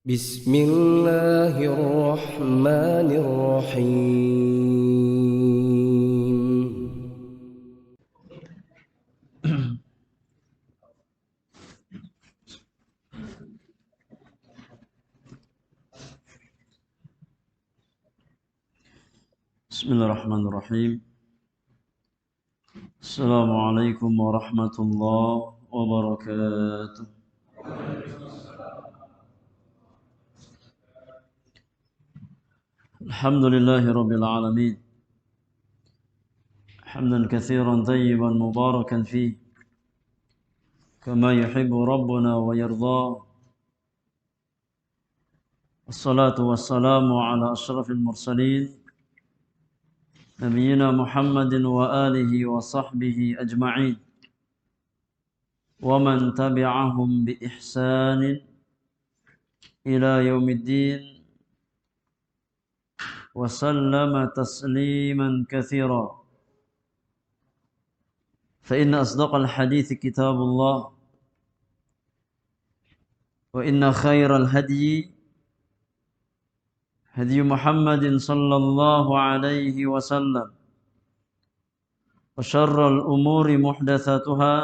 بسم الله الرحمن الرحيم. بسم الله الرحمن الرحيم. السلام عليكم ورحمة الله وبركاته. الحمد لله رب العالمين، حمدا كثيرا طيبا مباركا فيه كما يحب ربنا ويرضاه. الصلاة والسلام على أشرف المرسلين نبينا محمد وآله وصحبه أجمعين ومن تبعهم بإحسان إلى يوم الدين وسلم تسليما كثيرا. فإن أصدق الحديث كتاب الله، وإن خير الهدي هدي محمد صلى الله عليه وسلم، وشر الأمور محدثاتها،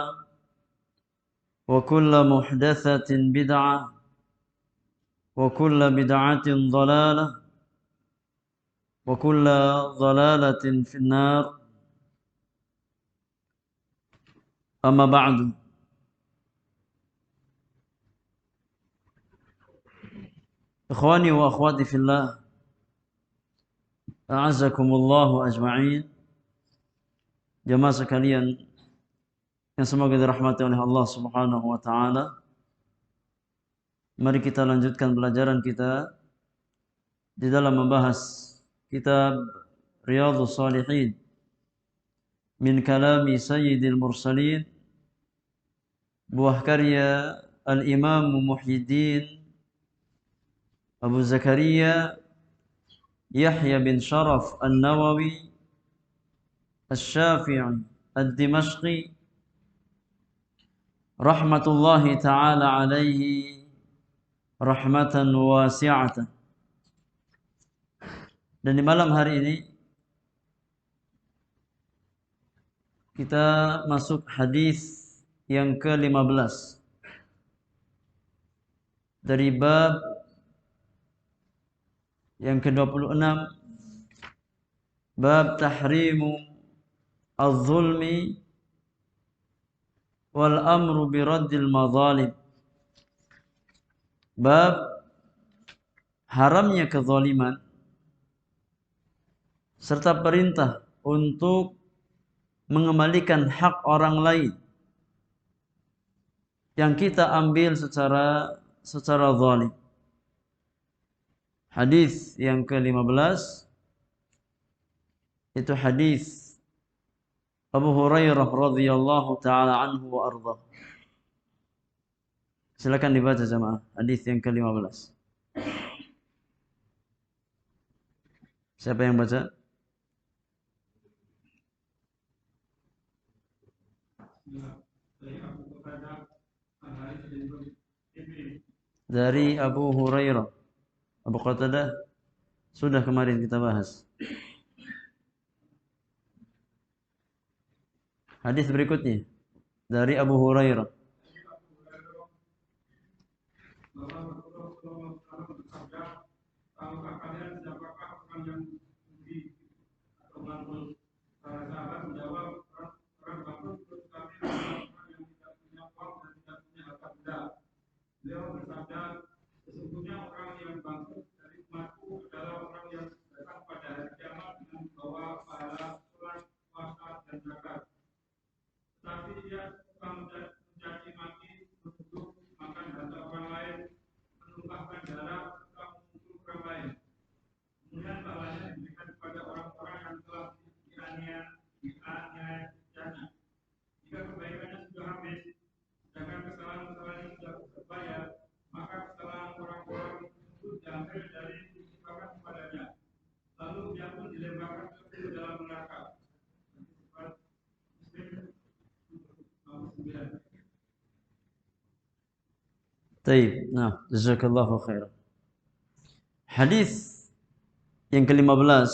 وكل محدثة بدعة، وكل بدعة ضلالة، وكل ضلالة في النار. أما بعد، إخواني وأخواتي في الله، أعزكم الله أجمعين. Jamaah sekalian yang semoga dirahmati oleh Allah Subhanahu wa taala. Mari kita lanjutkan pelajaran kita di dalam membahas kitab Riyadhus Shalihin min kalami Sayyidil Mursalin, buah karya Al-Imam Muhyiddin Abu Zakaria Yahya bin Sharaf An-Nawawi Asy-Syafi'i Ad-Dimashqi rahmatullahi ta'ala alaihi rahmatan wasi'atan. Dan di malam hari ini kita masuk hadis yang ke-15 dari bab yang ke-26, bab tahrimu az-zulmi wal amru biraddil madzalim. Bab haramnya kezaliman serta perintah untuk mengembalikan hak orang lain yang kita ambil secara zalim. Hadis yang ke-15 itu hadis Abu Hurairah radhiyallahu taala anhu wa ardhah. Silakan dibaca jemaah hadis yang ke-15. Siapa yang baca? Dari Abu Hurairah. Abu Qatadah sudah kemarin kita bahas. Hadis berikutnya dari Abu Hurairah. Tahukah kalian siapakah orang yang budi atau bagus? Para sahabat menjawab, orang bagus itu kami adalah orang yang tidak punya uang dan tidak punya harta benda. Beliau bersabda, sesungguhnya orang yang bagus dari umatku adalah orang yang datang pada hari kiamat dengan membawa pahala sholat, puasa, dan zakat. Tetapi dia suka mencaci maki, menuduh, makan harta orang lain, menumpahkan darah, serta memukul orang lain. Kemudian pahalanya diberikan kepada orang-orang yang telah dianiaya. Jika kebaikannya sudah habis, sedangkan kesalahan-kesalahannya sudah terbayar, maka kesalahan orang-orang tersebut diambil dari ditimpakan kepadanya. Lalu dia pun dilemparkan ke dalam neraka. Taib. Nah, jazakallahu khairan. Hadis yang ke-15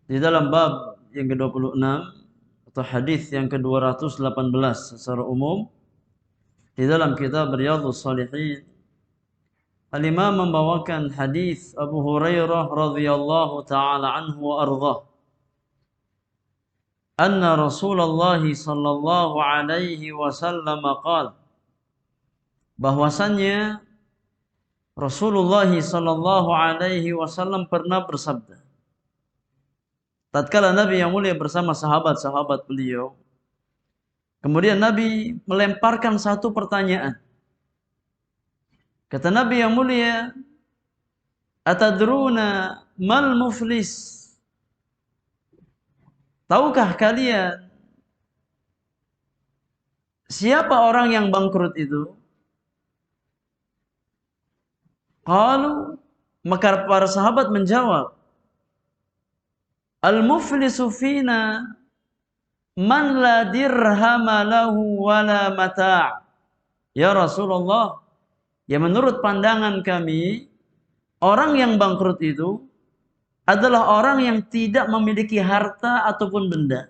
di dalam bab yang ke-26 atau hadis yang ke-218 secara umum di dalam kitab Riyadhus Shalihin. Al-Imam membawakan hadis Abu Hurairah radhiyallahu taala anhu wa ardhah. Anna Rasulullah sallallahu alaihi wasallam qala, bahwasannya Rasulullah sallallahu alaihi wasallam pernah bersabda. Tatkala Nabi yang mulia bersama sahabat-sahabat beliau, kemudian Nabi melemparkan satu pertanyaan. Kata Nabi yang mulia, "Atadruna mal muflis?" Tahukah kalian siapa orang yang bangkrut itu? Qalu, maka para sahabat menjawab, "Al-muflisu fina man la dirhama lahu wala mata'." Ya Rasulullah, ya menurut pandangan kami, orang yang bangkrut itu adalah orang yang tidak memiliki harta ataupun benda,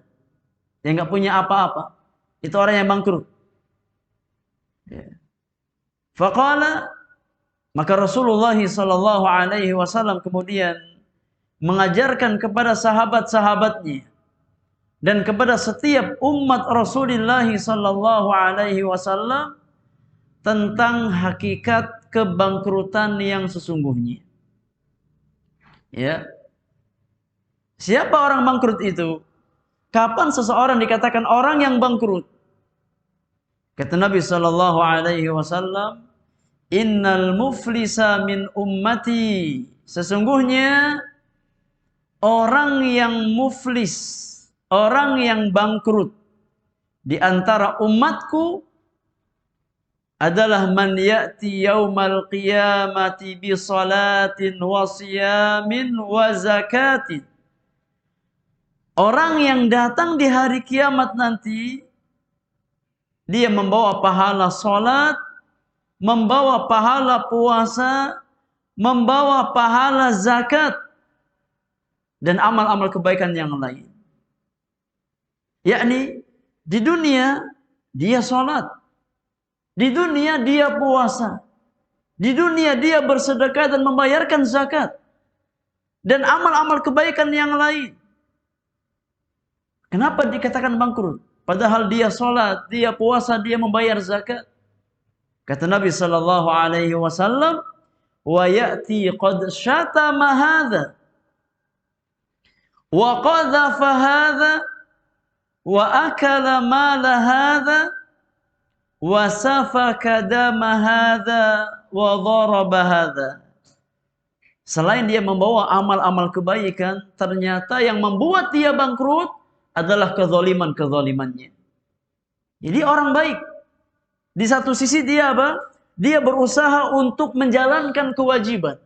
yang nggak punya apa-apa. Itu orang yang bangkrut. Ya. Faqala, maka Rasulullah sallallahu alaihi wasallam kemudian mengajarkan kepada sahabat-sahabatnya dan kepada setiap umat Rasulullah sallallahu alaihi wasallam tentang hakikat kebangkrutan yang sesungguhnya. Ya. Siapa orang bangkrut itu? Kapan seseorang dikatakan orang yang bangkrut? Kata Nabi sallallahu alaihi wasallam, "Innal muflisa min ummati." Sesungguhnya orang yang muflis, orang yang bangkrut di antara umatku adalah man ya'ti yaumal qiyamati bi salatin wa siyamin wa zakatin. Orang yang datang di hari kiamat nanti, dia membawa pahala salat, membawa pahala puasa, membawa pahala zakat, dan amal-amal kebaikan yang lain. Yakni, di dunia dia salat, di dunia dia puasa, di dunia dia bersedekah dan membayarkan zakat, dan amal-amal kebaikan yang lain. Kenapa dikatakan bangkrut? Padahal dia sholat, dia puasa, dia membayar zakat. Kata Nabi sallallahu alaihi wasallam, "Wa ya'ti qad syatama hadza wa qadhafa hadza wa akala mala hadza wa safaka dama hadza wa dharaba hadza." Selain dia membawa amal-amal kebaikan, ternyata yang membuat dia bangkrut adalah kezaliman-kezalimannya. Jadi orang baik, di satu sisi dia apa? Dia berusaha untuk menjalankan kewajiban.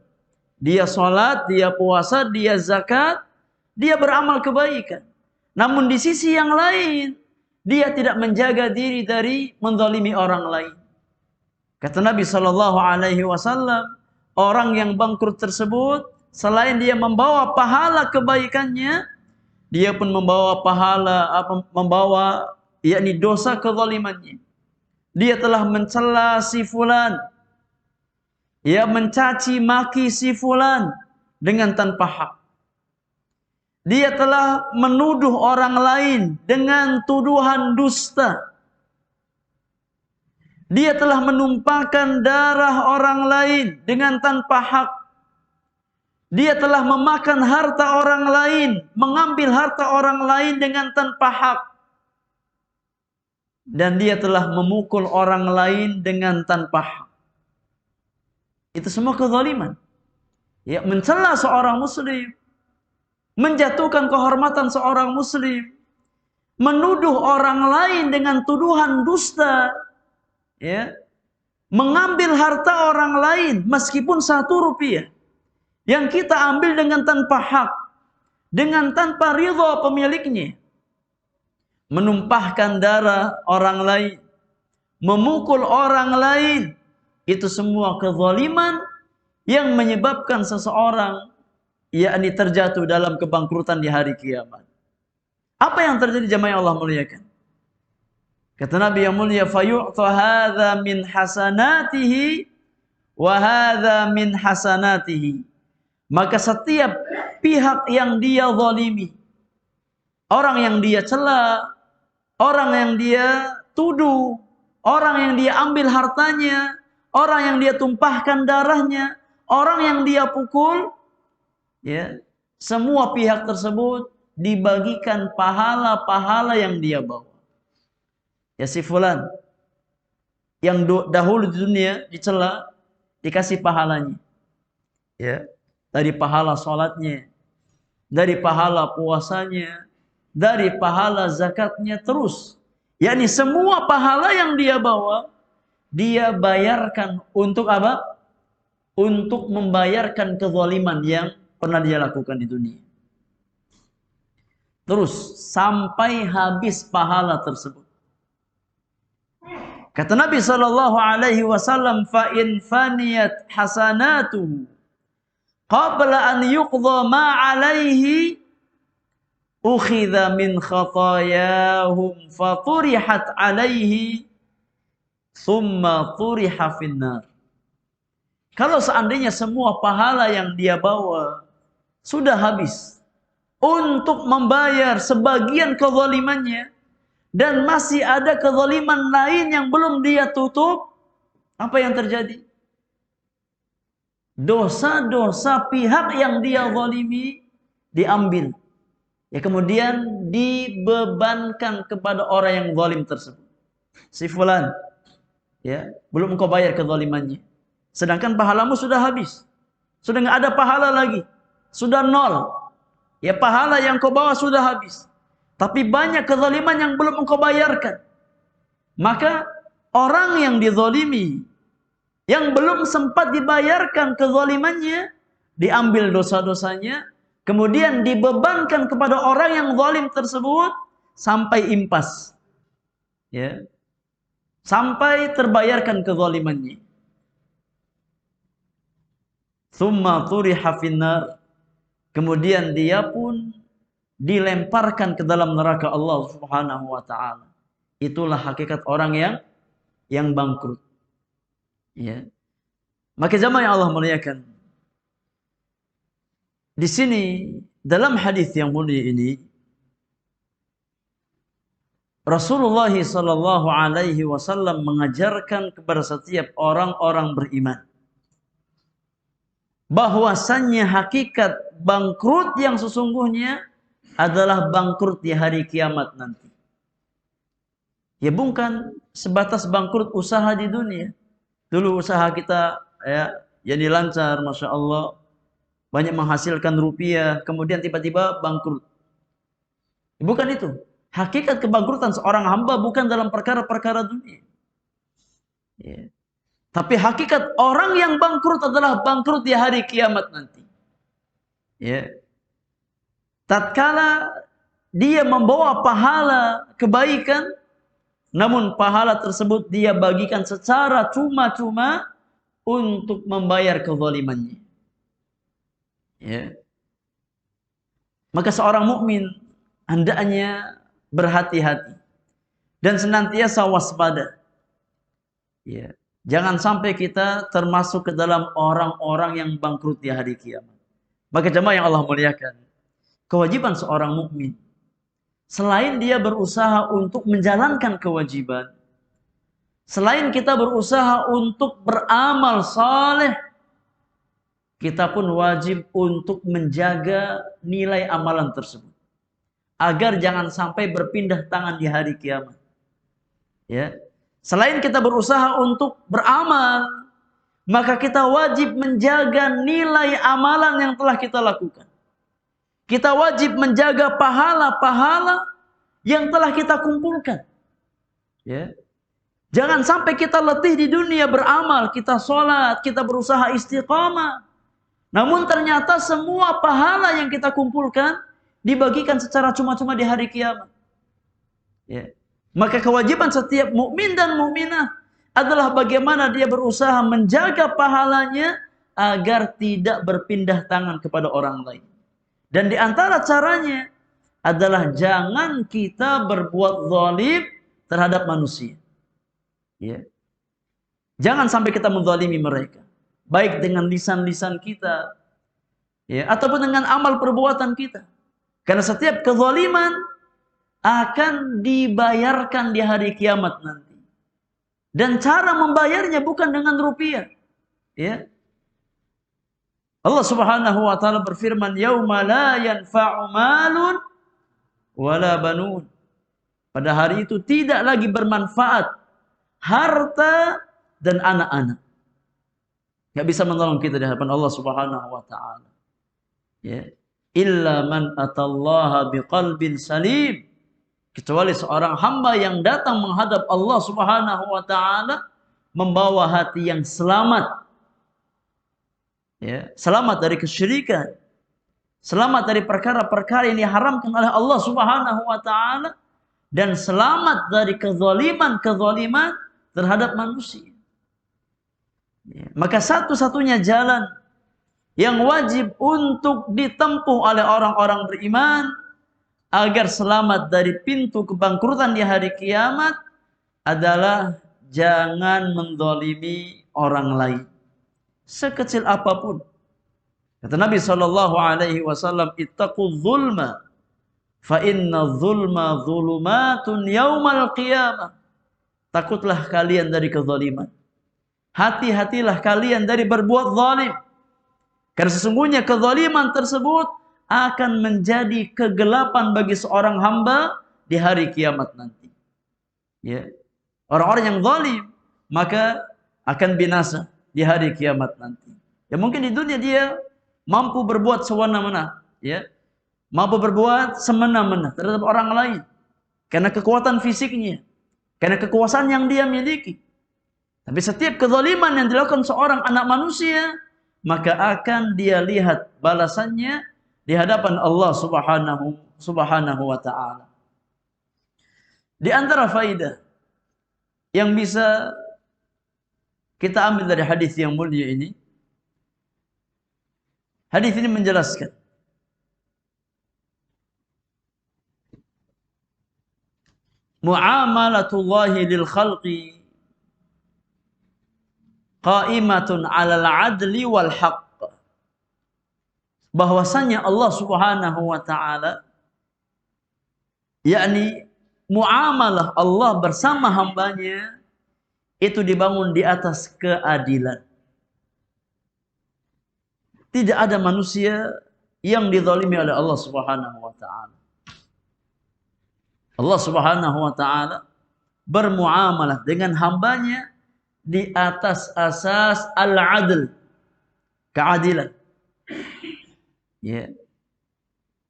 Dia sholat, dia puasa, dia zakat, dia beramal kebaikan. Namun di sisi yang lain, dia tidak menjaga diri dari menzalimi orang lain. Kata Nabi SAW, orang yang bangkrut tersebut, selain dia membawa pahala kebaikannya, dia pun membawa yakni dosa kezalimannya. Dia telah mencela si fulan, ia mencaci maki si fulan dengan tanpa hak. Dia telah menuduh orang lain dengan tuduhan dusta. Dia telah menumpahkan darah orang lain dengan tanpa hak. Dia telah memakan harta orang lain, mengambil harta orang lain dengan tanpa hak. Dan dia telah memukul orang lain dengan tanpa hak. Itu semua kezaliman. Ya, mencela seorang muslim, menjatuhkan kehormatan seorang muslim, menuduh orang lain dengan tuduhan dusta, ya, mengambil harta orang lain meskipun 1 rupiah. Yang kita ambil dengan tanpa hak, dengan tanpa ridha pemiliknya. Menumpahkan darah orang lain, memukul orang lain, itu semua kezaliman yang menyebabkan seseorang yakni terjatuh dalam kebangkrutan di hari kiamat. Apa yang terjadi jemaah yang Allah muliakan? Kata Nabi yang mulia, fayu'ta hadza min hasanatihi wa hadza min hasanatihi. Maka setiap pihak yang dia zalimi, orang yang dia cela, orang yang dia tuduh, orang yang dia ambil hartanya, orang yang dia tumpahkan darahnya, orang yang dia pukul, ya, semua pihak tersebut dibagikan pahala-pahala yang dia bawa. Ya, si fulan yang dahulu di dunia dicela, dikasih pahalanya. Ya, dari pahala salatnya, dari pahala puasanya, dari pahala zakatnya, terus. Yakni semua pahala yang dia bawa, dia bayarkan untuk apa? Untuk membayarkan kezaliman yang pernah dia lakukan di dunia. Terus sampai habis pahala tersebut. Kata Nabi sallallahu alaihi wasallam, fa in faniyat hasanatuhu qabla an yuqdha ma alaihi ukhidha min khatayahum faturihat alaihi thumma turiha finnar. Kalau seandainya semua pahala yang dia bawa sudah habis untuk membayar sebagian kezalimannya, dan masih ada kezaliman lain yang belum dia tutup, apa yang terjadi? Dosa-dosa pihak yang dia zalimi diambil. Ya, kemudian dibebankan kepada orang yang zalim tersebut. Si fulan, ya, belum engkau bayar kezalimannya. Sedangkan pahalamu sudah habis. Sudah enggak ada pahala lagi. Sudah nol. Ya, pahala yang kau bawa sudah habis. Tapi banyak kezaliman yang belum engkau bayarkan. Maka orang yang dizalimi, yang belum sempat dibayarkan kezalimannya, diambil dosa-dosanya, kemudian dibebankan kepada orang yang zalim tersebut sampai impas. Ya. Sampai terbayarkan kezalimannya. Tsumma turiha finnar. Kemudian dia pun dilemparkan ke dalam neraka Allah Subhanahu wa taala. Itulah hakikat orang yang bangkrut. Ya. Maka jemaah yang Allah muliakan, di sini dalam hadis yang mulia ini Rasulullah sallallahu alaihi wasallam mengajarkan kepada setiap orang-orang beriman bahwasannya hakikat bangkrut yang sesungguhnya adalah bangkrut di hari kiamat nanti. Ya, bukan sebatas bangkrut usaha di dunia. Dulu usaha kita ya jadi lancar, masya Allah, banyak menghasilkan rupiah, kemudian tiba-tiba bangkrut. Bukan itu. Hakikat kebangkrutan seorang hamba bukan dalam perkara-perkara dunia. Ya. Tapi hakikat orang yang bangkrut adalah bangkrut di hari kiamat nanti. Ya. Tatkala dia membawa pahala kebaikan, namun pahala tersebut dia bagikan secara cuma-cuma untuk membayar kezalimannya. Ya. Maka seorang mukmin hendaknya berhati-hati dan senantiasa waspada. Ya. Jangan sampai kita termasuk ke dalam orang-orang yang bangkrut di hari kiamat. Maka jemaah yang Allah muliakan, kewajiban seorang mukmin, selain dia berusaha untuk menjalankan kewajiban, selain kita berusaha untuk beramal saleh, kita pun wajib untuk menjaga nilai amalan tersebut, agar jangan sampai berpindah tangan di hari kiamat. Ya. Selain kita berusaha untuk beramal, maka kita wajib menjaga nilai amalan yang telah kita lakukan. Kita wajib menjaga pahala-pahala yang telah kita kumpulkan. Ya. Jangan sampai kita letih di dunia beramal, kita sholat, kita berusaha istiqamah. Namun ternyata semua pahala yang kita kumpulkan dibagikan secara cuma-cuma di hari kiamat. Ya. Maka kewajiban setiap mukmin dan mukminah adalah bagaimana dia berusaha menjaga pahalanya agar tidak berpindah tangan kepada orang lain. Dan di antara caranya adalah jangan kita berbuat zalim terhadap manusia. Ya. Jangan sampai kita menzalimi mereka, baik dengan lisan-lisan kita, ya, ataupun dengan amal perbuatan kita. Karena setiap kezaliman akan dibayarkan di hari kiamat nanti. Dan cara membayarnya bukan dengan rupiah. Ya. Allah Subhanahu wa taala berfirman, "Yauma la yanfa'u malun wala banun." Pada hari itu tidak lagi bermanfaat harta dan anak-anak. Enggak bisa menolong kita di hadapan Allah Subhanahu wa taala. Ya. Illa man atallaha biqalbin salim. Kecuali seorang hamba yang datang menghadap Allah Subhanahu wa taala membawa hati yang selamat. Ya, selamat dari kesyirikan, selamat dari perkara-perkara yang diharamkan oleh Allah Subhanahu wa taala, dan selamat dari kezaliman-kezaliman terhadap manusia. Ya, maka satu-satunya jalan yang wajib untuk ditempuh oleh orang-orang beriman agar selamat dari pintu kebangkrutan di hari kiamat adalah jangan menzalimi orang lain, sekecil apapun. Kata Nabi SAW, ittaqul zulma, fa inna zulma zulumatun yaumal qiyamah. Takutlah kalian dari kezaliman. Hati-hatilah kalian dari berbuat zalim. Karena sesungguhnya kezaliman tersebut akan menjadi kegelapan bagi seorang hamba di hari kiamat nanti. Ya. Orang-orang yang zalim maka akan binasa di hari kiamat nanti. Ya mungkin di dunia dia mampu berbuat semena-mena, ya. Mampu berbuat semena-mena terhadap orang lain karena kekuatan fisiknya, karena kekuasaan yang dia miliki. Tapi setiap kezaliman yang dilakukan seorang anak manusia, maka akan dia lihat balasannya di hadapan Allah Subhanahu wa taala. Di antara faidah yang bisa kita ambil dari hadis yang mulia ini, hadis ini menjelaskan muamalatullahi lil khalqi qa'imatun 'alal 'adli wal haqq. Bahwasanya Allah Subhanahu wa taala, yakni muamalah Allah bersama hambanya itu dibangun di atas keadilan. Tidak ada manusia yang dizalimi oleh Allah Subhanahu wa taala. Allah Subhanahu wa taala bermuamalah dengan hambanya di atas asas al-adl, keadilan. Ya.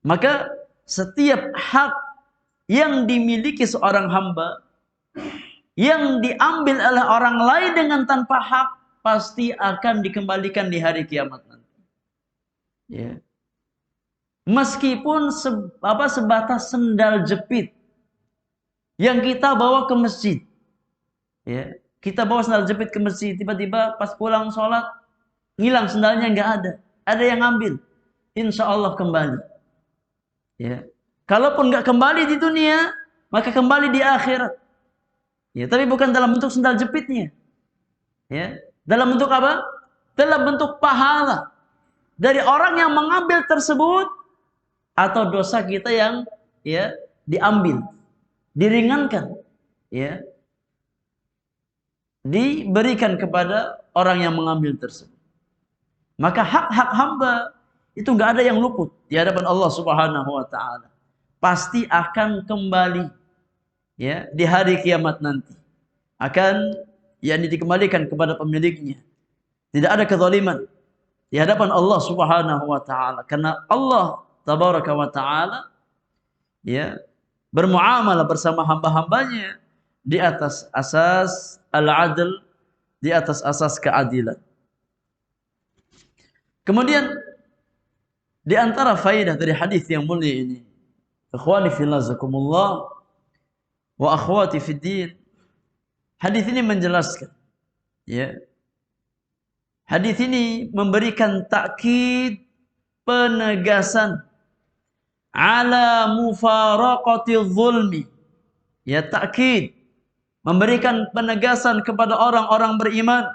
Maka setiap hak yang dimiliki seorang hamba yang diambil oleh orang lain dengan tanpa hak pasti akan dikembalikan di hari kiamat nanti. Ya. Meskipun sebatas sendal jepit yang kita bawa ke masjid. Ya. Kita bawa sendal jepit ke masjid, tiba-tiba pas pulang sholat ngilang sendalnya, nggak ada. Ada yang ngambil. Insya Allah kembali. Ya. Kalaupun nggak kembali di dunia, maka kembali di akhirat. Ya, tapi bukan dalam bentuk sendal jepitnya. Ya, dalam bentuk apa? Dalam bentuk pahala dari orang yang mengambil tersebut, atau dosa kita yang ya diambil, diringankan, ya, diberikan kepada orang yang mengambil tersebut. Maka hak-hak hamba itu nggak ada yang luput di hadapan Allah Subhanahu wa taala. Pasti akan kembali, ya, di hari kiamat nanti. Akan yakni dikembalikan kepada pemiliknya. Tidak ada kezaliman di hadapan Allah Subhanahu wa taala, karena Allah tabaraka wa taala ya bermuamalah bersama hamba-hambanya di atas asas al-adl, di atas asas keadilan. Kemudian di antara faidah dari hadis yang mulia ini, ikhwani fillah zakumullah wa akhwati fid din, hadis ini menjelaskan, ya, Hadis ini memberikan takkid, penegasan ala mufaraqati zulmi. Ya, takkid, memberikan penegasan kepada orang-orang beriman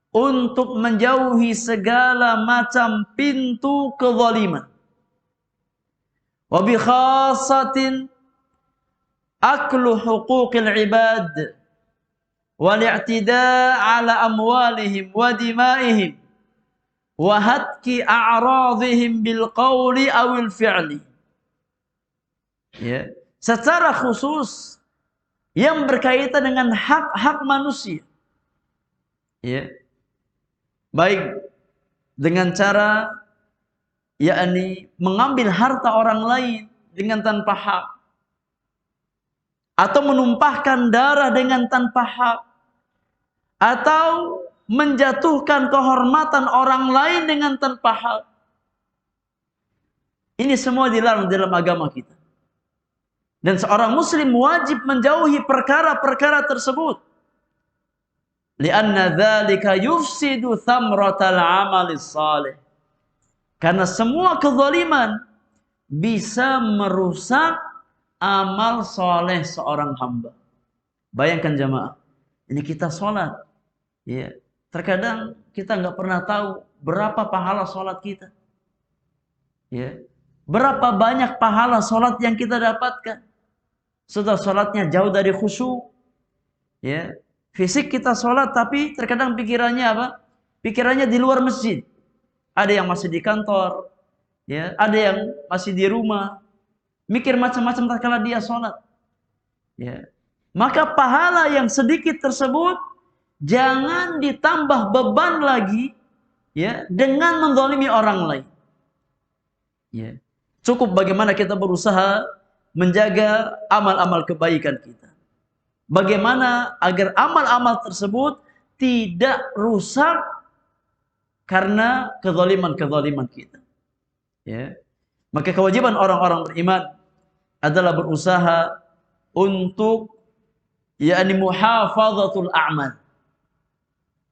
untuk menjauhi segala macam pintu kezaliman. Wa bi khassatin aklu huquqil ibad wal i'tida' ala amwalihim wa dima'ihim wa hatki a'radhihim bil qawli awil fi'li. Ya, secara khusus yang berkaitan dengan hak-hak manusia. Ya. Baik dengan cara yakni mengambil harta orang lain dengan tanpa hak, atau menumpahkan darah dengan tanpa hak, atau menjatuhkan kehormatan orang lain dengan tanpa hak. Ini semua dilarang dalam agama kita. Dan seorang muslim wajib menjauhi perkara-perkara tersebut. Lianna dzalika yufsidu thamratal amalis salih. Karena semua kezaliman bisa merusak amal soleh seorang hamba. Bayangkan jamaah, ini kita sholat, ya, terkadang kita nggak pernah tahu berapa pahala sholat kita, ya, berapa banyak pahala sholat yang kita dapatkan. Sudah sholatnya jauh dari khusyuk, ya, fisik kita sholat tapi terkadang pikirannya apa? Pikirannya di luar masjid. Ada yang masih di kantor, ya, ada yang masih di rumah, mikir macam-macam tatkala dia sholat. Ya. Maka pahala yang sedikit tersebut jangan ditambah beban lagi, ya, dengan menzalimi orang lain. Ya. Cukup bagaimana kita berusaha menjaga amal-amal kebaikan kita. Bagaimana agar amal-amal tersebut tidak rusak karena kezaliman-kezaliman kita. Ya. Maka kewajiban orang-orang beriman adalah berusaha untuk yakni muhafazatul a'mal,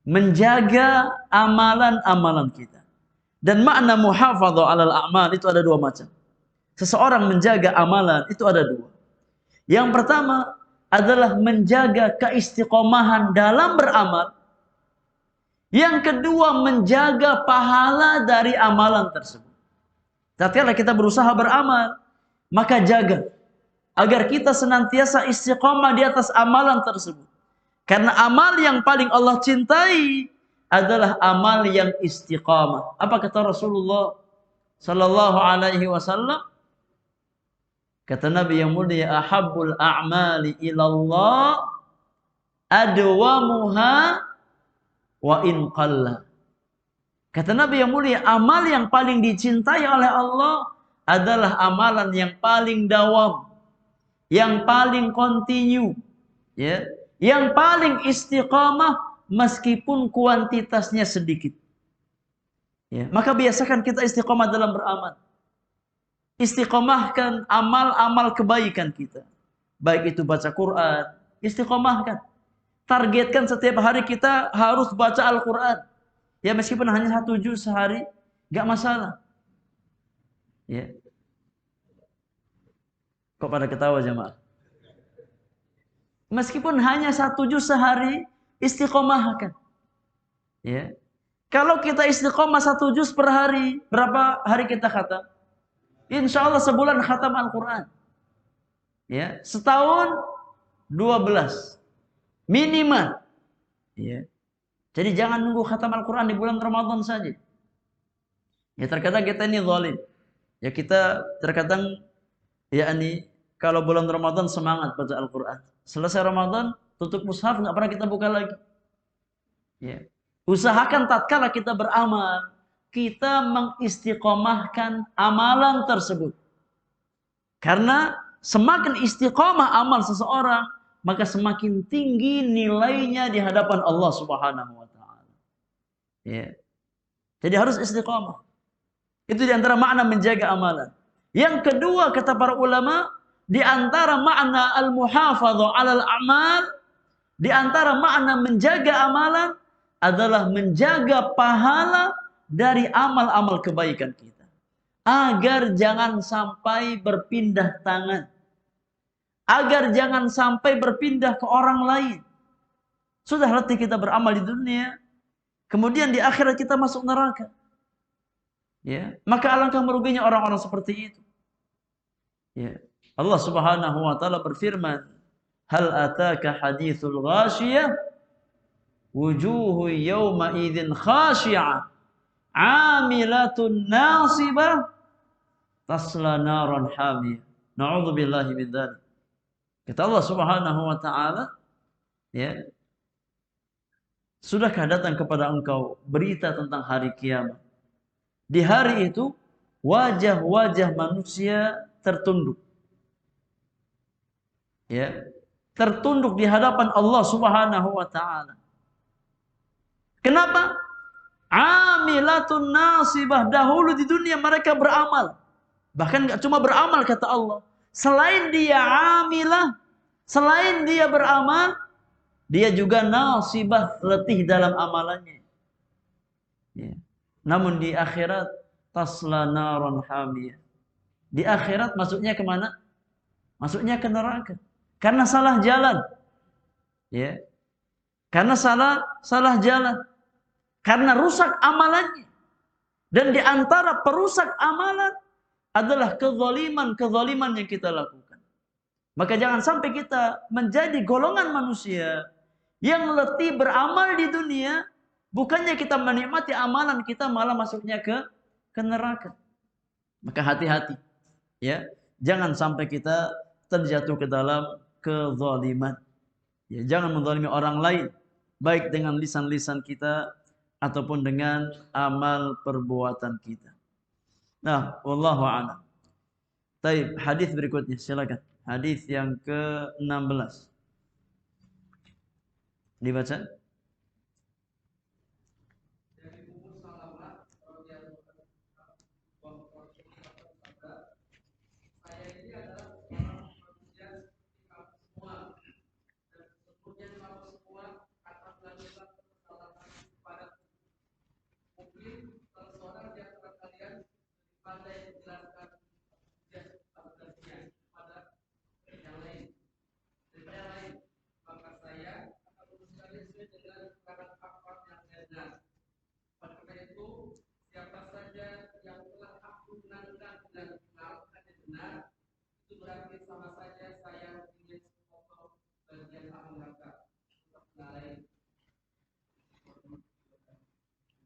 menjaga amalan-amalan kita. Dan makna muhafazah 'alal a'mal itu ada dua macam. Seseorang menjaga amalan itu ada dua. Yang pertama adalah menjaga keistiqomahan dalam beramal. Yang kedua menjaga pahala dari amalan tersebut. Tatkala kita berusaha beramal, maka jaga agar kita senantiasa istiqomah di atas amalan tersebut. Karena amal yang paling Allah cintai adalah amal yang istiqamah. Apa kata Rasulullah sallallahu alaihi wasallam? Kata Nabi yang mulia, ahabbul a'mali ilallah adwamuha wa in qalla. Kata Nabi yang mulia, amal yang paling dicintai oleh Allah adalah amalan yang paling dawam, yang paling kontinu, ya, yang paling istiqamah meskipun kuantitasnya sedikit. Ya, maka biasakan kita istiqamah dalam beramal. Istiqomahkan amal-amal kebaikan kita. Baik itu baca Quran, istiqomahkan. Targetkan setiap hari kita harus baca Al-Quran. Ya meskipun hanya 1 juz sehari, gak masalah. Ya. Kok pada ketawa jemaah? Meskipun hanya 1 juz sehari, istiqomahkan. Ya. Kalau kita istiqomah 1 juz per hari, berapa hari kita khatam? Insya Allah sebulan khatam Al-Quran. Ya, setahun 12 minimal. Ya. Jadi jangan nunggu khatam Al-Quran di bulan Ramadan saja. Ya terkadang kita ini zalim. Ya kita terkadang yakni kalau bulan Ramadan semangat baca Al-Quran. Selesai Ramadan tutup mushaf nggak pernah kita buka lagi. Ya. Usahakan tatkala kita beramal, kita mengistiqomahkan amalan tersebut. Karena semakin istiqomah amal seseorang, maka semakin tinggi nilainya di hadapan Allah Subhanahu wa taala. Ya. Jadi harus istiqomah. Itu di antara makna menjaga amalan. Yang kedua kata para ulama, di antara makna al-muhafadzah 'alal a'mal, di antara makna menjaga amalan adalah menjaga pahala dari amal-amal kebaikan kita, agar jangan sampai berpindah tangan, agar jangan sampai berpindah ke orang lain. Sudah letih kita beramal di dunia, kemudian di akhirat kita masuk neraka. Ya, maka alangkah meruginya orang-orang seperti itu. Ya. Allah Subhanahu wa taala berfirman, "Hal ataka haditsul ghashiyah? Wujuhu yawma idzin khashi'ah, 'amilatun nasibah, tasla naran hamiyah." Na'udzubillahi min dzalik. Kata Allah Subhanahu wa taala, ya, sudahkah datang kepada engkau berita tentang hari kiamat? Di hari itu wajah-wajah manusia tertunduk. Ya, tertunduk di hadapan Allah Subhanahu wa taala. Kenapa? Amilatun nasibah. Dahulu di dunia mereka beramal. Bahkan enggak cuma beramal kata Allah. Selain dia amilah, selain dia beramal, dia juga nasibah, letih dalam amalannya. Ya. Namun di akhirat tasla naran hamiyah. Di akhirat masuknya kemana? Masuknya ke neraka. Karena salah jalan. Ya. Karena salah jalan. Karena rusak amalannya. Dan di antara perusak amalan adalah kezaliman yang kita lakukan. Maka jangan sampai kita menjadi golongan manusia yang letih beramal di dunia. Bukannya kita menikmati amalan kita, malah masuknya ke neraka. Maka hati-hati, ya, jangan sampai kita terjatuh ke dalam kezaliman. Ya, jangan menzalimi orang lain, baik dengan lisan-lisan kita ataupun dengan amal perbuatan kita. Nah, wallahu a'lam. Baik, hadis berikutnya, silakan. Hadis yang ke-16. Dibaca.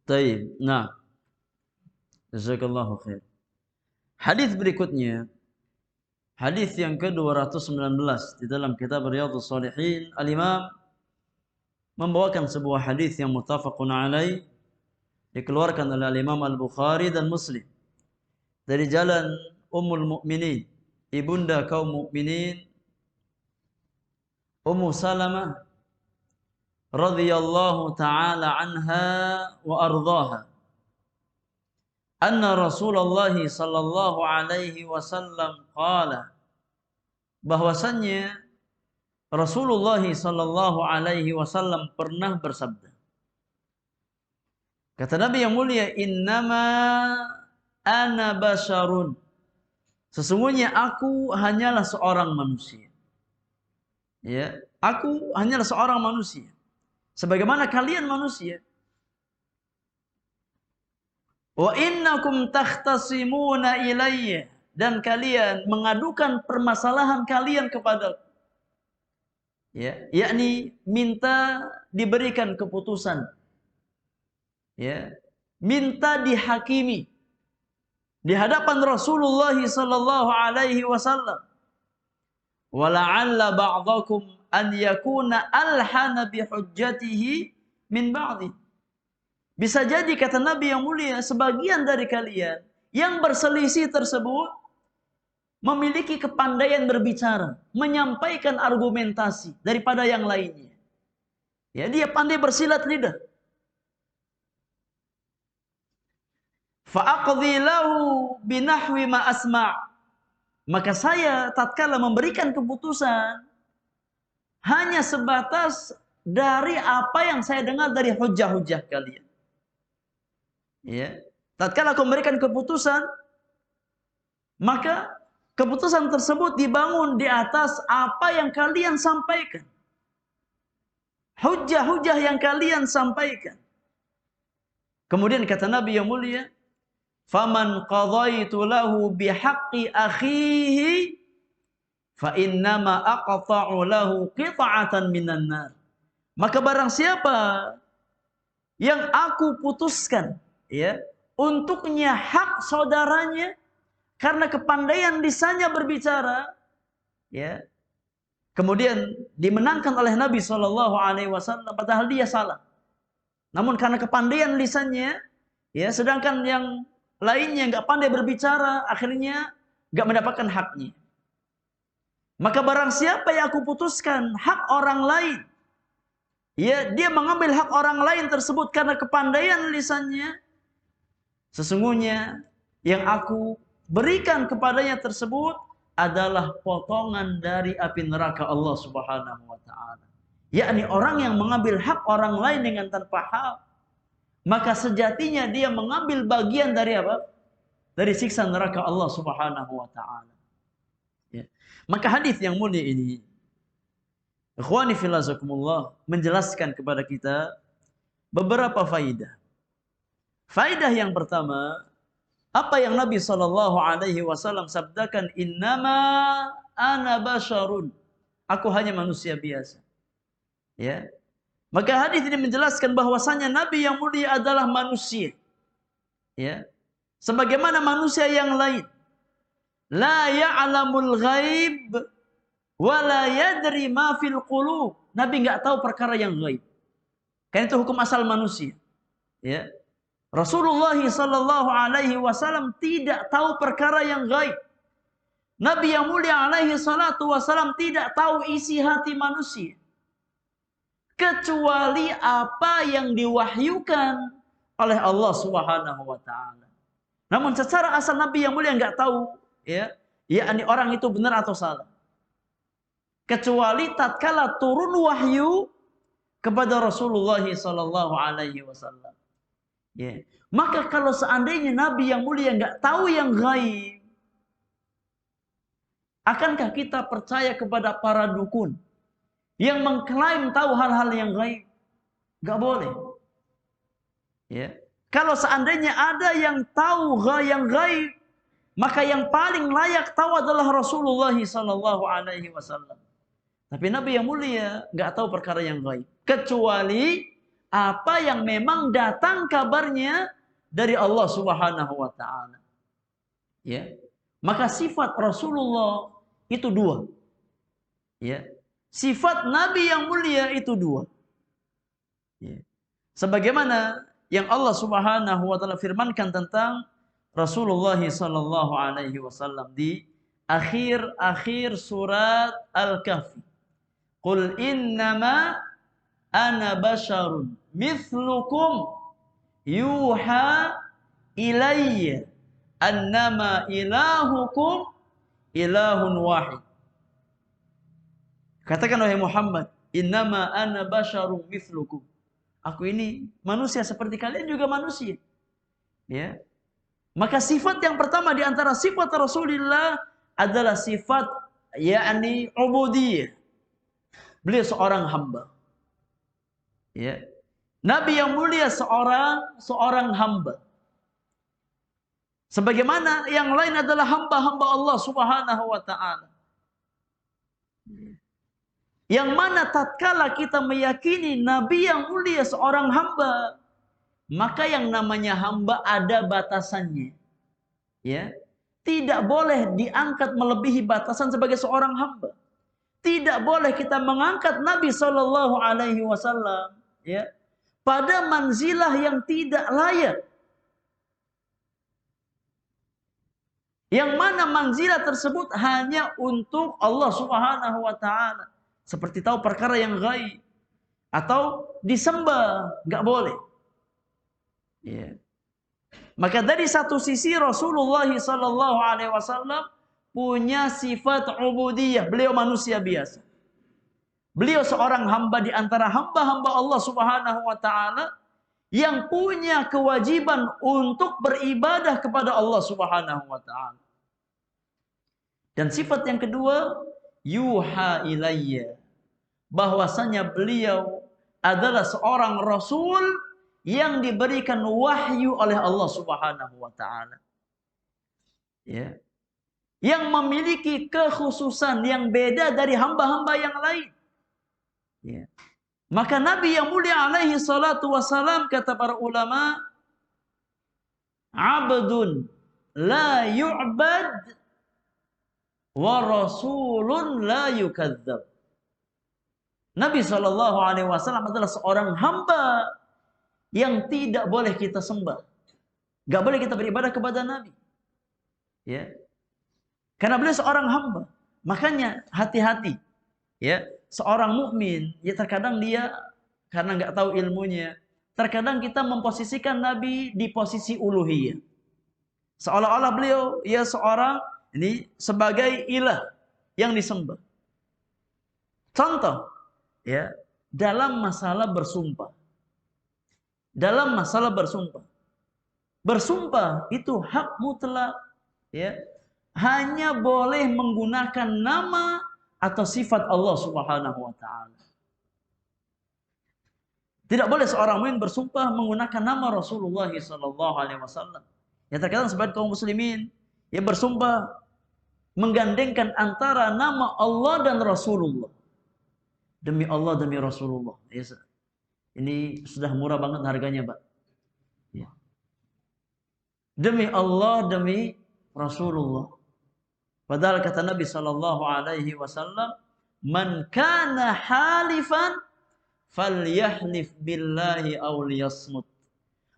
Taib. Nah, jazakallahu khair. Hadis berikutnya, hadis yang ke-219 di dalam kitab Riyadhus Shalihin, Al-Imam membawakan sebuah hadis yang muttafaqun alaih, dikeluarkan oleh Al-Imam Al-Bukhari dan Muslim dari jalan Ummul Mukminin, ibunda kaum mukminin, Ummu Salamah radhiyallahu ta'ala anha wa ardhaha, anna Rasulullah sallallahu alaihi wasallam qala, bahwasannya Rasulullah sallallahu alaihi wasallam pernah bersabda. Kata Nabi yang mulia, innama ana basyarun, sesungguhnya aku hanyalah seorang manusia. Ya, aku hanyalah seorang manusia. Sebagaimana kalian manusia. Wa innakum takhtasimuna ilayya, dan kalian mengadukan permasalahan kalian kepadaku. Ya, yakni minta diberikan keputusan. Ya, minta dihakimi di hadapan Rasulullah sallallahu alaihi wasallam. Wa la'alla ba'dakum an yakuna alhana bihujjatihi min ba'di. Bisa jadi kata Nabi yang mulia, sebagian dari kalian yang berselisih tersebut memiliki kepandaian berbicara, menyampaikan argumentasi daripada yang lainnya. Ya, dia pandai bersilat lidah. Fa aqdhi lahu binahwi ma asma'. Maka saya tatkala memberikan keputusan hanya sebatas dari apa yang saya dengar dari hujah-hujah kalian. Ya. Tatkala aku memberikan keputusan, maka keputusan tersebut dibangun di atas apa yang kalian sampaikan. Hujah-hujah yang kalian sampaikan. Kemudian kata Nabi yang mulia, "Faman qadaitu lahu bihaqqi akhihi fa innama aqta'u lahu qit'atan minan nar." Maka barang siapa yang aku putuskan ya untuknya hak saudaranya karena kepandaian lisannya berbicara, ya, kemudian dimenangkan oleh Nabi SAW, padahal dia salah. Namun karena kepandaian lisannya, ya, sedangkan yang lainnya nggak pandai berbicara, akhirnya nggak mendapatkan haknya. Maka barang siapa yang aku putuskan hak orang lain, ya, dia mengambil hak orang lain tersebut karena kepandaian lisannya, sesungguhnya yang aku berikan kepadanya tersebut adalah potongan dari api neraka Allah Subhanahu wa taala. Yakni orang yang mengambil hak orang lain dengan tanpa hak, maka sejatinya dia mengambil bagian dari apa? Dari siksa neraka Allah Subhanahu wa taala. Ya. Maka hadis yang mulia ini, ikhwani fillah zakumullah, menjelaskan kepada kita beberapa faidah. Faidah yang pertama, apa yang Nabi SAW sabdakan, innama ana basyarun, aku hanya manusia biasa. Ya. Maka hadis ini menjelaskan bahwasanya Nabi yang mulia adalah manusia. Ya. Sebagaimana manusia yang lain. La ya'lamul ghaib wa la yadri ma fil qulub. Nabi enggak tahu perkara yang gaib. Karena itu hukum asal manusia. Ya. Rasulullah SAW tidak tahu perkara yang gaib. Nabi yang mulia SAW tidak tahu isi hati manusia, kecuali apa yang diwahyukan oleh Allah Subhanahu wa taala. Namun secara asal Nabi yang mulia enggak tahu, ya, yakni orang itu benar atau salah. Kecuali tatkala turun wahyu kepada Rasulullah SAW. Ya. Maka kalau seandainya Nabi yang mulia enggak tahu yang gaib, akankah kita percaya kepada para dukun yang mengklaim tahu hal-hal yang gaib? Enggak boleh. Ya. Kalau seandainya ada yang tahu yang gaib, maka yang paling layak tahu adalah Rasulullah SAW. Tapi Nabi yang mulia enggak tahu perkara yang gaib, kecuali apa yang memang datang kabarnya dari Allah Subhanahu wa taala. Ya. Maka sifat Rasulullah itu dua. Ya. Sifat Nabi yang mulia itu dua. Ya. Sebagaimana yang Allah Subhanahu wa taala firmankan tentang Rasulullah sallallahu alaihi wasallam di akhir surat Al-Kahfi. Qul innama ana basyarun mithlukum yuha ilayya annama ilahukum ilahun wahid. Katakan wahai Muhammad, innama ana basyarun mithlukum. Aku ini manusia seperti kalian juga manusia. Ya. Maka sifat yang pertama di antara sifat Rasulullah adalah sifat yakni ubudiyah. Beliau seorang hamba. Ya. Nabi yang mulia seorang hamba. Sebagaimana yang lain adalah hamba-hamba Allah Subhanahu wa taala. Yang mana tatkala kita meyakini Nabi yang mulia seorang hamba, maka yang namanya hamba ada batasannya. Ya. Tidak boleh diangkat melebihi batasan sebagai seorang hamba. Tidak boleh kita mengangkat Nabi SAW, ya, pada manzilah yang tidak layak. Yang mana manzilah tersebut hanya untuk Allah Subhanahu wa taala. Seperti tahu perkara yang gaib atau disembah, enggak boleh. Ya. Maka dari satu sisi Rasulullah SAW punya sifat ubudiyah, beliau manusia biasa. Beliau seorang hamba di antara hamba-hamba Allah Subhanahu wa taala yang punya kewajiban untuk beribadah kepada Allah Subhanahu wa taala. Dan sifat yang kedua, yuha ilayya, bahwasanya beliau adalah seorang rasul yang diberikan wahyu oleh Allah Subhanahu wa taala. Ya. Yang memiliki kekhususan yang beda dari hamba-hamba yang lain. Ya. Maka Nabi yang mulia alaihi salatu wassalam, kata para ulama, abdun la yu'bad wa rasulun la yukadzab. Nabi SAW adalah seorang hamba yang tidak boleh kita sembah. Gak boleh kita beribadah kepada Nabi. Ya. Karena beliau seorang hamba. Makanya hati-hati. Ya. Seorang mukmin, ya terkadang dia karena nggak tahu ilmunya, terkadang kita memposisikan Nabi di posisi uluhiyah. Seolah-olah beliau ya seorang ini sebagai ilah yang disembah. Contoh, ya, dalam masalah bersumpah. Dalam masalah bersumpah. Bersumpah itu hak mutlak, ya. Hanya boleh menggunakan nama atau sifat Allah Subhanahu wa taala. Tidak boleh seorang mukmin bersumpah menggunakan nama Rasulullah sallallahu alaihi wasallam. Ya terkadang sebagian kaum muslimin yang bersumpah menggandengkan antara nama Allah dan Rasulullah. Demi Allah, demi Rasulullah. Ya, ini sudah murah banget harganya, Pak. Ya. Demi Allah, demi Rasulullah. Padahal kata Nabi sallallahu alaihi wasallam, "Man kana halifan falyahlif billahi aw liyasmut."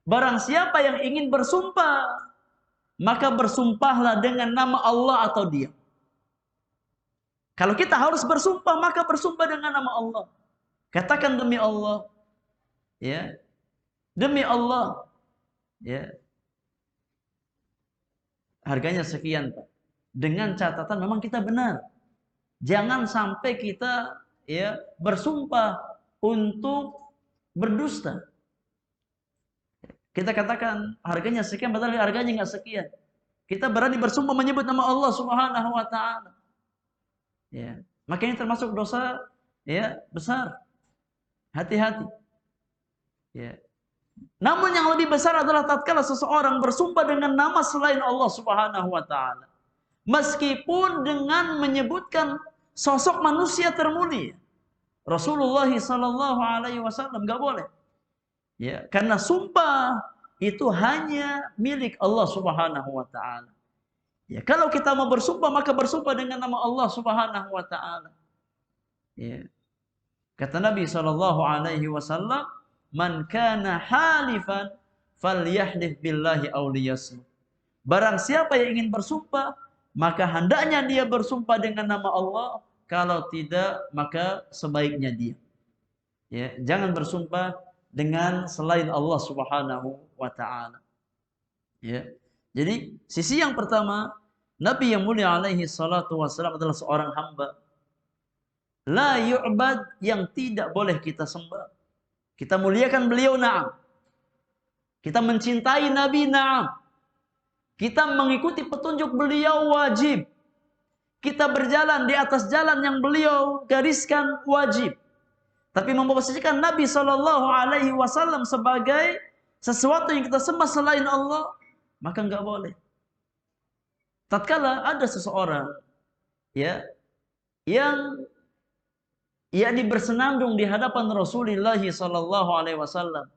Barang siapa yang ingin bersumpah, maka bersumpahlah dengan nama Allah atau diam. Kalau kita harus bersumpah, maka bersumpah dengan nama Allah. Katakan demi Allah. Ya. Demi Allah. Ya. Harganya sekian, Pak. Dengan catatan memang kita benar. Jangan sampai kita ya bersumpah untuk berdusta. Kita katakan harganya sekian padahal harganya nggak sekian. Kita berani bersumpah menyebut nama Allah Subhanahu wa taala. Ya, makanya termasuk dosa ya besar. Hati-hati. Ya. Namun yang lebih besar adalah tatkala seseorang bersumpah dengan nama selain Allah Subhanahu wa taala. Meskipun dengan menyebutkan sosok manusia termulia, Rasulullah sallallahu alaihi wasallam, enggak boleh. Ya, karena sumpah itu hanya milik Allah Subhanahu wa taala. Ya, kalau kita mau bersumpah maka bersumpah dengan nama Allah Subhanahu wa taala. Ya. Kata Nabi sallallahu alaihi wasallam, "Man kana halifan falyahlif billahi aw liyasmut." Barang siapa yang ingin bersumpah, maka hendaknya dia bersumpah dengan nama Allah, kalau tidak maka sebaiknya dia. Ya, jangan bersumpah dengan selain Allah Subhanahu wa taala. Ya. Jadi, sisi yang pertama, Nabi yang mulia alaihi salatu wasallam adalah seorang hamba. La yu'bad, yang tidak boleh kita sembah. Kita muliakan beliau, na'am. Kita mencintai Nabi, na'am. Kita mengikuti petunjuk beliau, wajib. Kita berjalan di atas jalan yang beliau gariskan, wajib. Tapi memposisikan Nabi sallallahu alaihi wasallam sebagai sesuatu yang kita sembah selain Allah, maka enggak boleh. Tatkala ada seseorang ya yang yakni bersenandung di hadapan Rasulullah sallallahu alaihi wasallam,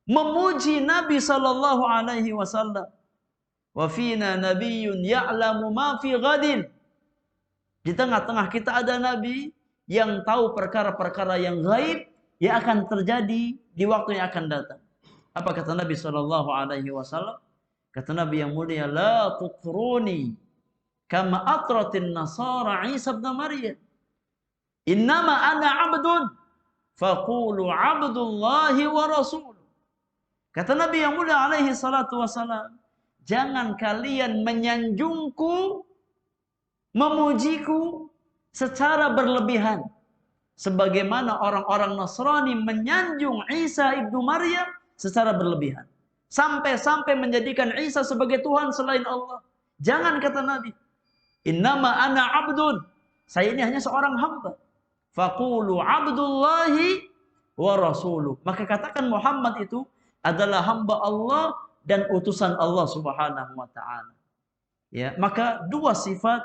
memuji Nabi sallallahu alaihi wasallam, wa fina nabiyyun ya'lamu ma fi ghadin. Di tengah-tengah kita ada nabi yang tahu perkara-perkara yang gaib yang akan terjadi di waktu yang akan datang. Apa kata Nabi sallallahu alaihi wasallam? Kata Nabi yang mulia, la tutruni kama atratin nasara Isa bin Maryam. Innama ana 'abdun faqulu 'abdullahi wa rasuluh. Kata Nabi yang mulia alaihi salatu wasallam, jangan kalian menyanjungku, memujiku secara berlebihan. sebagaimana orang-orang Nasrani menyanjung Isa ibnu Maryam secara berlebihan. Sampai-sampai menjadikan Isa sebagai Tuhan selain Allah. Jangan, kata Nabi. Innama ana abdun. Saya ini hanya seorang hamba. Faqulu abdullahi wa rasuluh. Maka katakan Muhammad itu adalah hamba Allah dan utusan Allah Subhanahu wa taala. Ya, maka dua sifat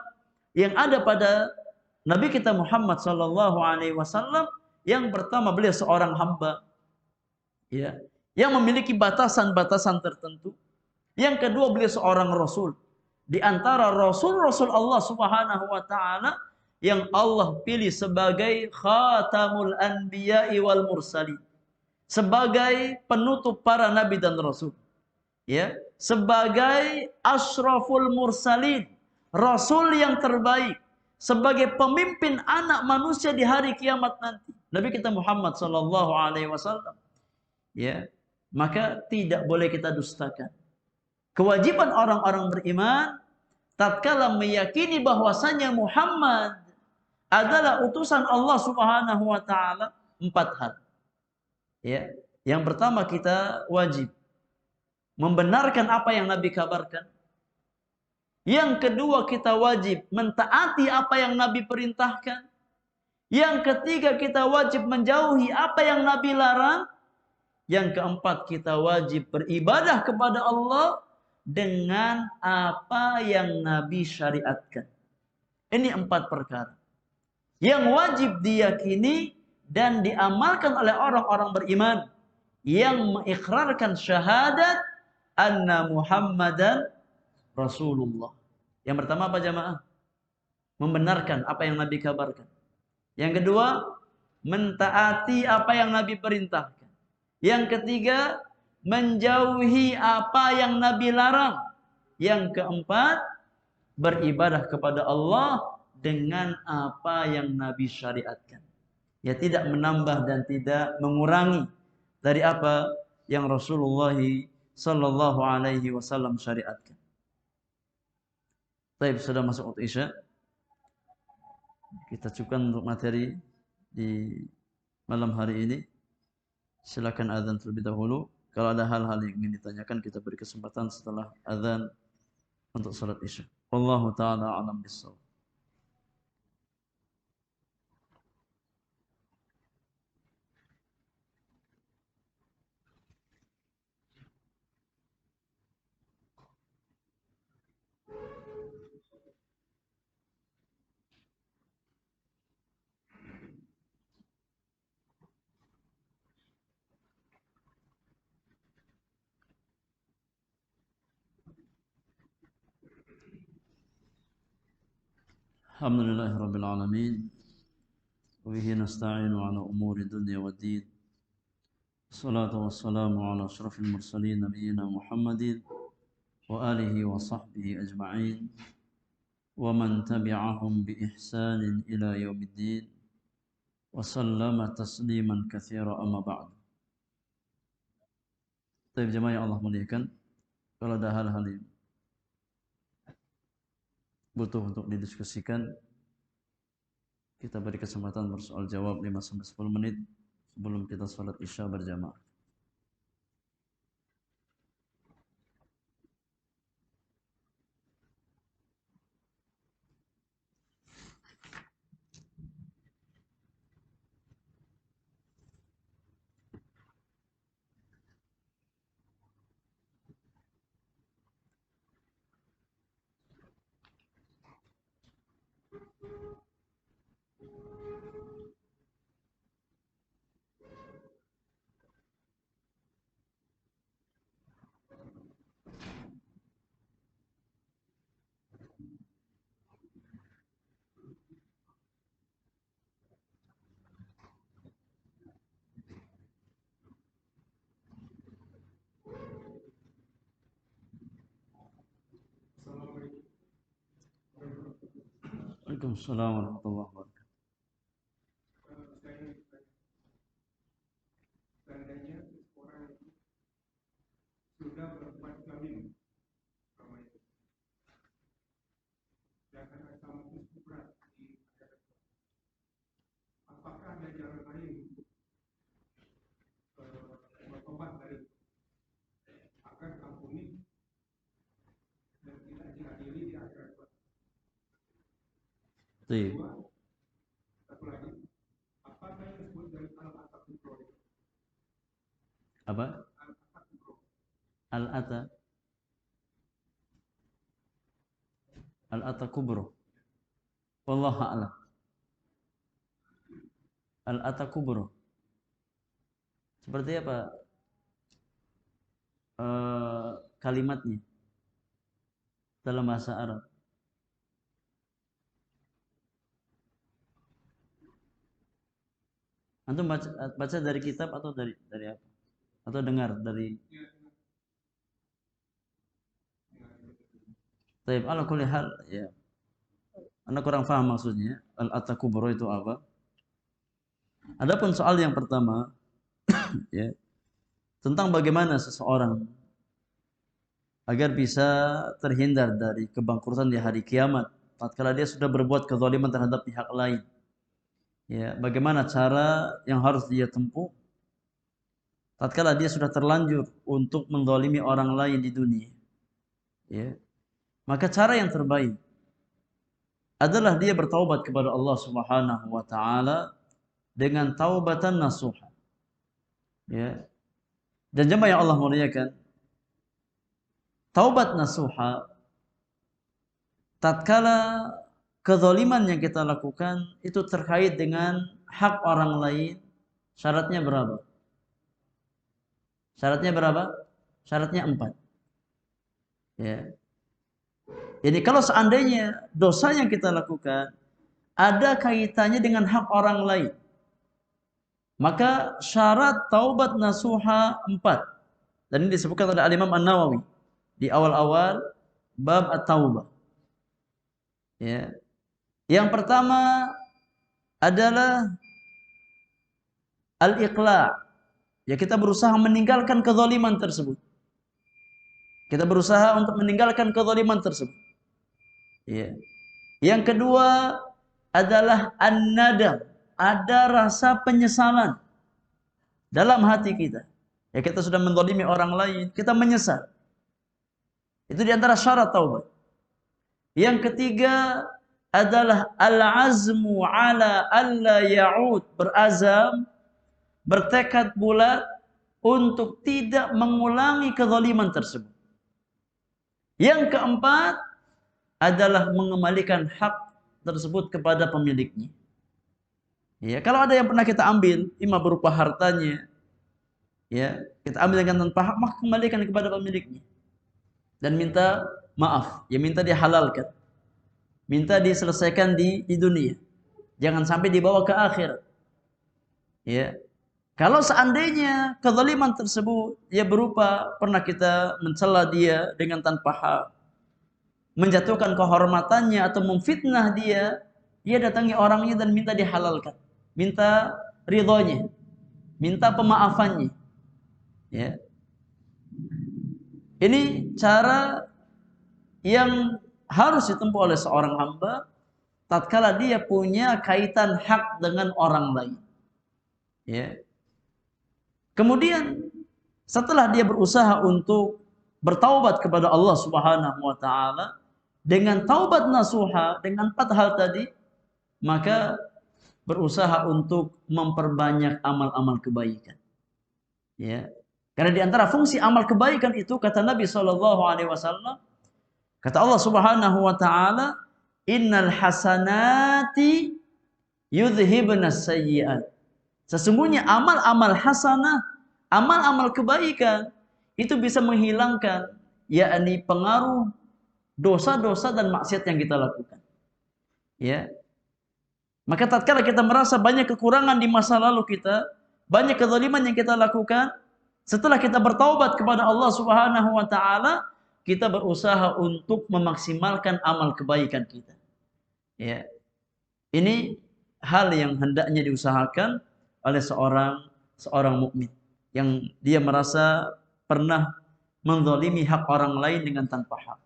yang ada pada Nabi kita Muhammad sallallahu alaihi wasallam, yang pertama beliau seorang hamba, ya, yang memiliki batasan-batasan tertentu. Yang kedua beliau seorang rasul. Di antara rasul-rasul Allah Subhanahu wa taala yang Allah pilih sebagai khatamul anbiya'i wal mursalin, sebagai penutup para nabi dan rasul. Ya, sebagai asyraful mursalin, rasul yang terbaik, sebagai pemimpin anak manusia di hari kiamat nanti. Nabi kita Muhammad sallallahu alaihi wasallam. Ya, maka tidak boleh kita dustakan. Kewajiban orang-orang beriman tatkala meyakini bahwasanya Muhammad adalah utusan Allah Subhanahu wa taala, 4 hal. Ya. Yang pertama, kita wajib membenarkan apa yang Nabi kabarkan. Yang kedua, kita wajib mentaati apa yang Nabi perintahkan. Yang ketiga, kita wajib menjauhi apa yang Nabi larang. Yang keempat, kita wajib beribadah kepada Allah dengan apa yang Nabi syariatkan. Ini 4 perkara yang wajib diyakini dan diamalkan oleh orang-orang beriman yang mengikrarkan syahadat anna Muhammadan Rasulullah. Yang pertama apa jamaah? Membenarkan apa yang Nabi kabarkan. Yang kedua, mentaati apa yang Nabi perintahkan. Yang ketiga, menjauhi apa yang Nabi larang. Yang keempat, beribadah kepada Allah dengan apa yang Nabi syariatkan. Ya, tidak menambah dan tidak mengurangi dari apa yang Rasulullah sallallahu alaihi wasallam syariatkan. Baik, sudah masuk waktu Isya. Kita cukupkan untuk materi di malam hari ini. Silakan azan terlebih dahulu. Kalau ada hal-hal yang ingin ditanyakan, kita beri kesempatan setelah azan untuk salat Isya. Wallahu taala a'lam bissawab. Alhamdulillahirabbil alamin. Wa bihi nasta'inu ala umuri dunya waddin. Wassalatu wassalamu ala asyrafil mursalin nabiyyina Muhammadin wa alihi wa sahbihi ajma'in wa man tabi'ahum bi ihsanin ila yaumiddin wa sallama tasliman katsira amma ba'd. Baik jemaah yang Allah muliakan, kalau ada hal-hal yang butuh untuk didiskusikan, kita beri kesempatan bersoal jawab 5-10 menit sebelum kita salat Isya berjamaah. Waalaikumsalam warahmatullahi wabarakatuh. Seandainya orang sudah berbuat zalim dan ada sama berat di hadapan, apakah Baik. Satu lagi, apa yang disebut dari al-atak kubro? Apa? Al-ata. Al-ata kubro. Wallahu a'lam. Al-ata kubro. Seperti apa kalimatnya dalam bahasa Arab? Antum baca dari kitab atau dari apa? Atau dengar dari? Taib ala kulli hal ya. Anda kurang paham maksudnya. Al-ata kubro itu apa? Adapun soal yang pertama ya, tentang bagaimana seseorang agar bisa terhindar dari kebangkrutan di hari kiamat tatkala dia sudah berbuat kezaliman terhadap pihak lain. Ya, bagaimana cara yang harus dia tempuh tatkala dia sudah terlanjur untuk menzalimi orang lain di dunia. Ya. Maka cara yang terbaik adalah dia bertaubat kepada Allah Subhanahu wa taala dengan taubatan nasuha. Ya. Dan jemaah yang Allah muliakan, taubat nasuha tatkala kezaliman yang kita lakukan itu terkait dengan hak orang lain, syaratnya berapa? Syaratnya berapa? Syaratnya 4. Ya. Jadi kalau seandainya dosa yang kita lakukan ada kaitannya dengan hak orang lain, maka syarat taubat nasuha 4. Dan ini disebutkan oleh Al-Imam An-Nawawi di awal-awal bab At-Taubah. Ya. Yang pertama adalah al-iqla'. Ya, kita berusaha meninggalkan kezaliman tersebut. Kita berusaha untuk meninggalkan kezaliman tersebut. Ya. Yang kedua adalah an-nadam. Ada rasa penyesalan dalam hati kita. Ya, kita sudah menzalimi orang lain, kita menyesal. Itu di antara syarat taubat. Yang ketiga adalah al-azmu ala alla ya'ud, berazam, bertekad bulat untuk tidak mengulangi kezaliman tersebut. Yang keempat adalah mengembalikan hak tersebut kepada pemiliknya. Ya, kalau ada yang pernah kita ambil, imma berupa hartanya, ya, kita ambil dengan tanpa hak, maka kembalikan kepada pemiliknya. Dan minta maaf, ya minta dihalalkan. Minta diselesaikan di dunia. Jangan sampai dibawa ke akhirat. Ya. Kalau seandainya kezaliman tersebut ya berupa pernah kita mencela dia dengan tanpa hak, menjatuhkan kehormatannya atau memfitnah dia, dia datangi orangnya dan minta dihalalkan, minta ridhonya, minta pemaafannya. Ya. Ini cara yang harus ditempuh oleh seorang hamba tatkala dia punya kaitan hak dengan orang lain. Ya. Kemudian setelah dia berusaha untuk bertaubat kepada Allah Subhanahu wa taala dengan taubat nasuha dengan 4 hal tadi, maka berusaha untuk memperbanyak amal-amal kebaikan. Ya. Karena di antara fungsi amal kebaikan itu kata Nabi sallallahu alaihi wasallam, kata Allah Subhanahu wa taala, "Innal hasanati yudhhibnas sayyi'at." Sesungguhnya amal-amal hasanah, amal-amal kebaikan itu bisa menghilangkan yakni pengaruh dosa-dosa dan maksiat yang kita lakukan. Ya. Maka tatkala kita merasa banyak kekurangan di masa lalu kita, banyak kezaliman yang kita lakukan, setelah kita bertaubat kepada Allah Subhanahu wa taala, kita berusaha untuk memaksimalkan amal kebaikan kita. Ya. Ini hal yang hendaknya diusahakan oleh seorang mukmin yang dia merasa pernah menzalimi hak orang lain dengan tanpa hak.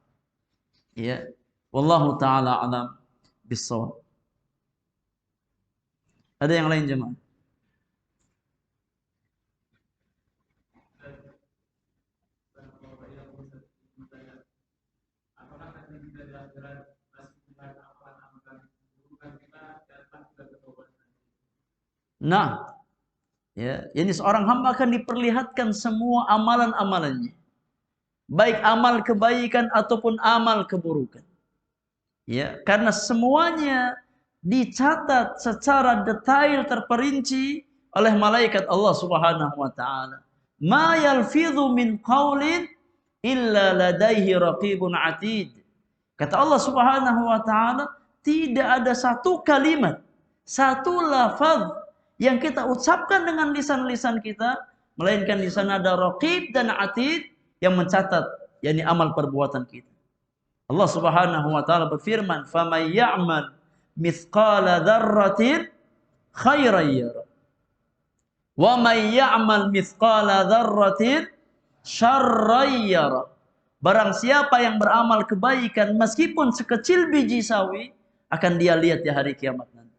Ya. Wallahu taala alam bissawab. Ada yang lain jemaah? Apakah nanti kita jalan masih dengan amalan-amalan keburukan Nah, ya, ini seorang hamba akan diperlihatkan semua amalan-amalannya, baik amal kebaikan ataupun amal keburukan. Ya, karena semuanya dicatat secara detail terperinci oleh malaikat Allah Subhanahu wa taala. Ma yalfidhu min qaulin illa ladaihi raqibun atid. Kata Allah Subhanahu wa taala, tidak ada satu kalimat, satu lafaz yang kita ucapkan dengan lisan-lisan kita, melainkan di sana ada raqib dan atid yang mencatat, yakni amal perbuatan kita. Allah Subhanahu wa taala berfirman, "Faman ya'mal mithqala dzarratin khairan yara, wa man ya'mal mithqala dzarratin syarran yara." Barang siapa yang beramal kebaikan meskipun sekecil biji sawi, akan dia lihat di hari kiamat nanti.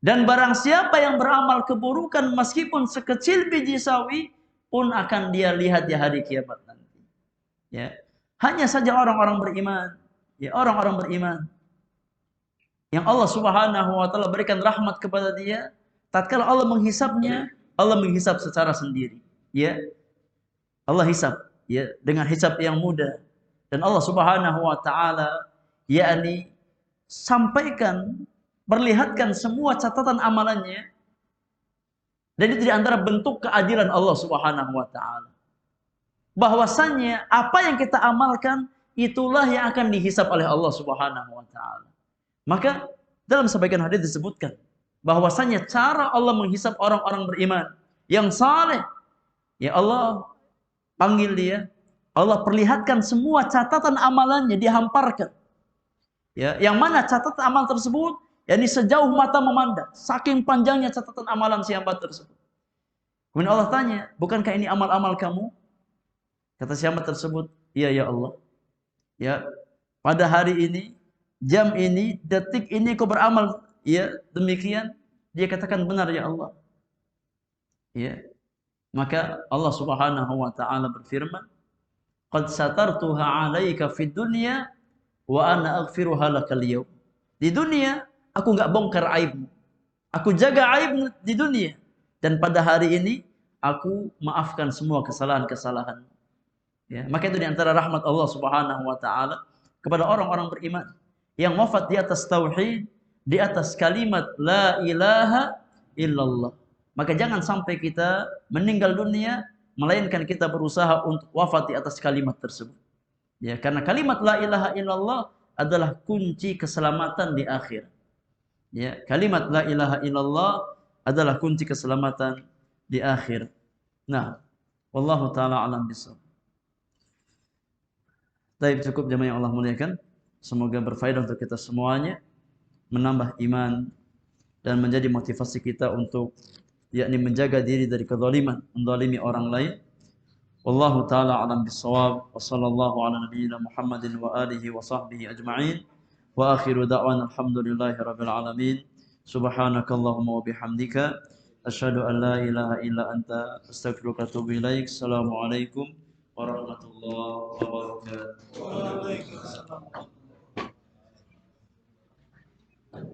Dan barang siapa yang beramal keburukan meskipun sekecil biji sawi pun akan dia lihat di hari kiamat nanti. Ya. Hanya saja orang-orang beriman, ya orang-orang beriman yang Allah Subhanahu wa taala berikan rahmat kepada dia, tatkala Allah menghisabnya, Allah menghisab secara sendiri, ya. Allah hisab, ya, dengan hisab yang mudah. Dan Allah Subhanahu wa taala yakni sampaikan, perlihatkan semua catatan amalannya. Dan itu di antara bentuk keadilan Allah Subhanahu wa taala. Bahwasannya apa yang kita amalkan itulah yang akan dihisab oleh Allah Subhanahu wa taala. Maka dalam sebagian hadis disebutkan bahwasannya cara Allah menghisab orang-orang beriman yang saleh, ya Allah panggil dia, Allah perlihatkan semua catatan amalannya dihamparkan. Ya, yang mana catatan amal tersebut, yakni sejauh mata memandang, saking panjangnya catatan amalan si hamba tersebut. Kemudian Allah tanya, bukankah ini amal-amal kamu? Kata si hamba tersebut, iya ya Allah. Ya, pada hari ini, jam ini, detik ini kau beramal, ya demikian. Dia katakan benar ya Allah. Ya. Maka Allah Subhanahu wa taala berfirman, "Qad satartuha 'alaika fid dunya wa ana aghfiruha lakal yaum." Di dunia aku enggak bongkar aibmu. Aku jaga aibmu di dunia, dan pada hari ini aku maafkan semua kesalahan-kesalahanmu. Ya, maka itu di antara rahmat Allah Subhanahu wa taala kepada orang-orang beriman yang wafat di atas tauhid, di atas kalimat la ilaha illallah. Maka jangan sampai kita meninggal dunia melainkan kita berusaha untuk wafat di atas kalimat tersebut. Ya, karena kalimat la ilaha illallah adalah kunci keselamatan di akhir. Ya, kalimat la ilaha illallah adalah kunci keselamatan di akhir. Nah, wallahu taala alam bisawab. Baik, cukup jemaah yang Allah muliakan. Semoga berfaedah untuk kita semuanya, menambah iman dan menjadi motivasi kita untuk yakni menjaga diri dari kezaliman, menzalimi orang lain. Wallahu taala alam bisawab. Wa sallallahu ala nabiyyina Muhammadin wa alihi wa sahbihi ajma'in. Wa akhiru da'wana alhamdulillahi rabbil alamin. Subhanakallahumma wa bihamdika asyhadu an la ilaha illa anta astaghfiruka wa atubu ilaik. Assalamualaikum warahmatullahi wabarakatuh. Waalaikumsalam.